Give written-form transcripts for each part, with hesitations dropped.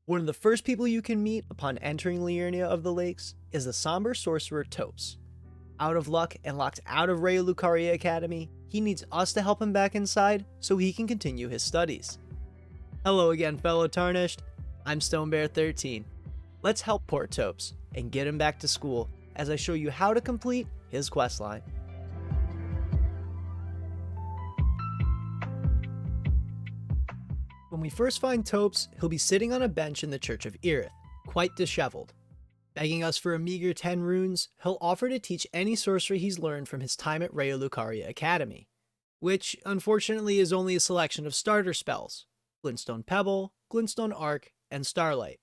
One of the first people you can meet upon entering Liurnia of the Lakes is the somber sorcerer Thops. Out of luck and locked out of Raya Lucaria Academy, he needs us to help him back inside so he can continue his studies. Hello again, fellow Tarnished. I'm StoneBear13. Let's help poor Thops and get him back to school as I show you how to complete his questline. When we first find Thops, he'll be sitting on a bench in the Church of Irith, quite disheveled. Begging us for a meager 10 runes, he'll offer to teach any sorcery he's learned from his time at Raya Lucaria Academy, which unfortunately is only a selection of starter spells: Glintstone Pebble, Glintstone Arc, and Starlight.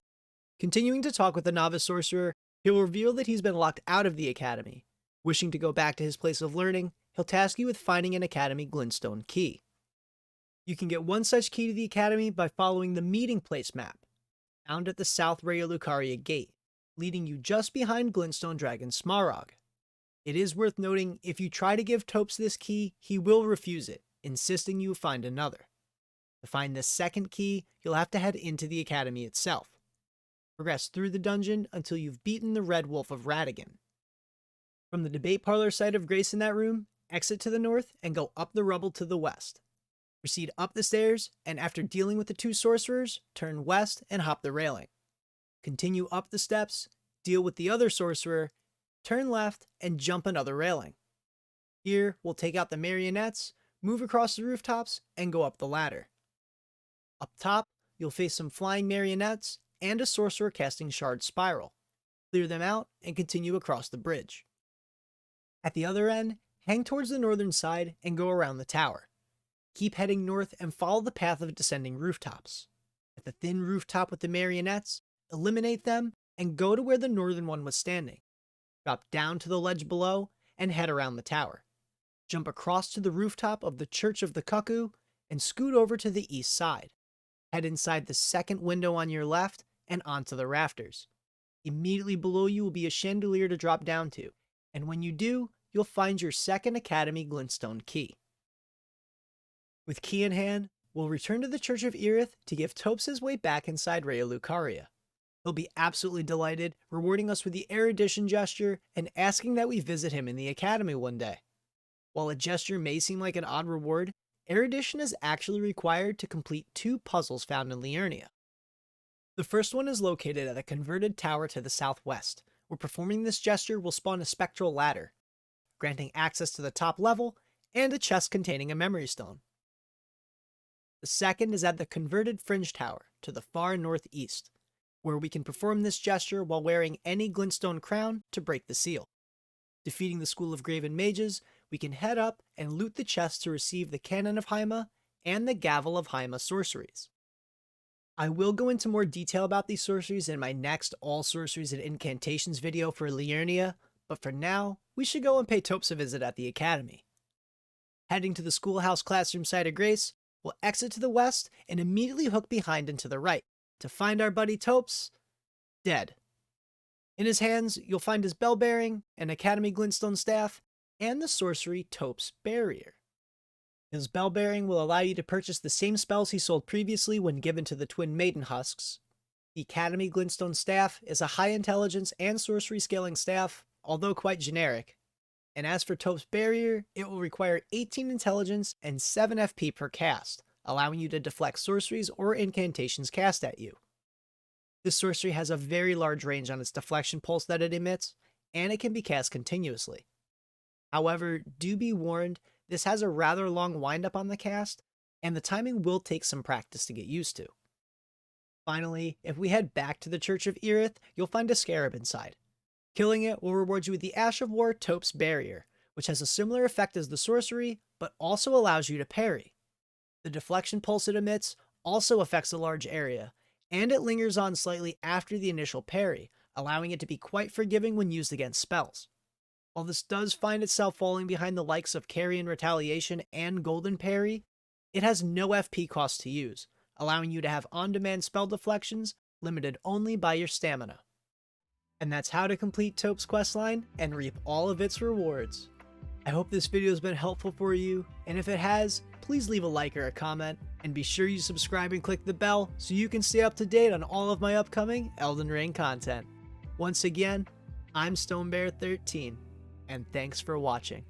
Continuing to talk with the novice sorcerer, he'll reveal that he's been locked out of the academy. Wishing to go back to his place of learning, he'll task you with finding an academy glintstone key. You can get one such key to the academy by following the meeting place map, found at the South Raya Lucaria gate, leading you just behind Glintstone Dragon Smaragd. It is worth noting, if you try to give Thops this key, he will refuse it, insisting you find another. To find this second key, you'll have to head into the academy itself. Progress through the dungeon until you've beaten the Red Wolf of Radigan. From the debate parlor site of Grace in that room, exit to the north and go up the rubble to the west. Proceed up the stairs, and after dealing with the two sorcerers, turn west and hop the railing. Continue up the steps, deal with the other sorcerer, turn left, and jump another railing. Here, we'll take out the marionettes, move across the rooftops, and go up the ladder. Up top, you'll face some flying marionettes and a sorcerer casting Shard Spiral. Clear them out and continue across the bridge. At the other end, hang towards the northern side and go around the tower. Keep heading north and follow the path of descending rooftops. At the thin rooftop with the marionettes, eliminate them and go to where the northern one was standing. Drop down to the ledge below and head around the tower. Jump across to the rooftop of the Church of the Cuckoo and scoot over to the east side. Head inside the second window on your left and onto the rafters. Immediately below you will be a chandelier to drop down to, and when you do, you'll find your second academy glintstone key. With key in hand, we'll return to the Church of Irith to give Thops his way back inside Raya Lucaria. He'll be absolutely delighted, rewarding us with the erudition gesture and asking that we visit him in the academy one day. While a gesture may seem like an odd reward, erudition is actually required to complete 2 puzzles found in Liurnia. The first one is located at a converted tower to the southwest, where performing this gesture will spawn a spectral ladder, granting access to the top level and a chest containing a memory stone. The second is at the converted fringe tower to the far northeast, where we can perform this gesture while wearing any glintstone crown to break the seal. Defeating the School of Graven Mages, we can head up and loot the chest to receive the Cannon of Haima and the Gavel of Haima sorceries. I will go into more detail about these sorceries in my next All Sorceries and Incantations video for Liurnia, but for now, we should go and pay Thops a visit at the academy. Heading to the schoolhouse classroom site of Grace, we'll exit to the west and immediately hook behind and to the right, to find our buddy Thops dead. In his hands, you'll find his bell bearing, an Academy Glintstone staff, and the sorcery Thops Barrier. His bell bearing will allow you to purchase the same spells he sold previously when given to the twin maiden husks. The Academy Glintstone staff is a high intelligence and sorcery scaling staff, although quite generic. And as for Thops Barrier, it will require 18 intelligence and 7 FP per cast, allowing you to deflect sorceries or incantations cast at you. This sorcery has a very large range on its deflection pulse that it emits, and it can be cast continuously. However, do be warned, this has a rather long windup on the cast, and the timing will take some practice to get used to. Finally, if we head back to the Church of Irith, you'll find a scarab inside. Killing it will reward you with the Ash of War Thops Barrier, which has a similar effect as the sorcery, but also allows you to parry. The deflection pulse it emits also affects a large area, and it lingers on slightly after the initial parry, allowing it to be quite forgiving when used against spells. While this does find itself falling behind the likes of Carrion Retaliation and Golden Parry, it has no FP cost to use, allowing you to have on-demand spell deflections limited only by your stamina. And that's how to complete Thops' questline and reap all of its rewards. I hope this video has been helpful for you, and if it has, please leave a like or a comment, and be sure you subscribe and click the bell so you can stay up to date on all of my upcoming Elden Ring content. Once again, I'm StoneBear13, and thanks for watching.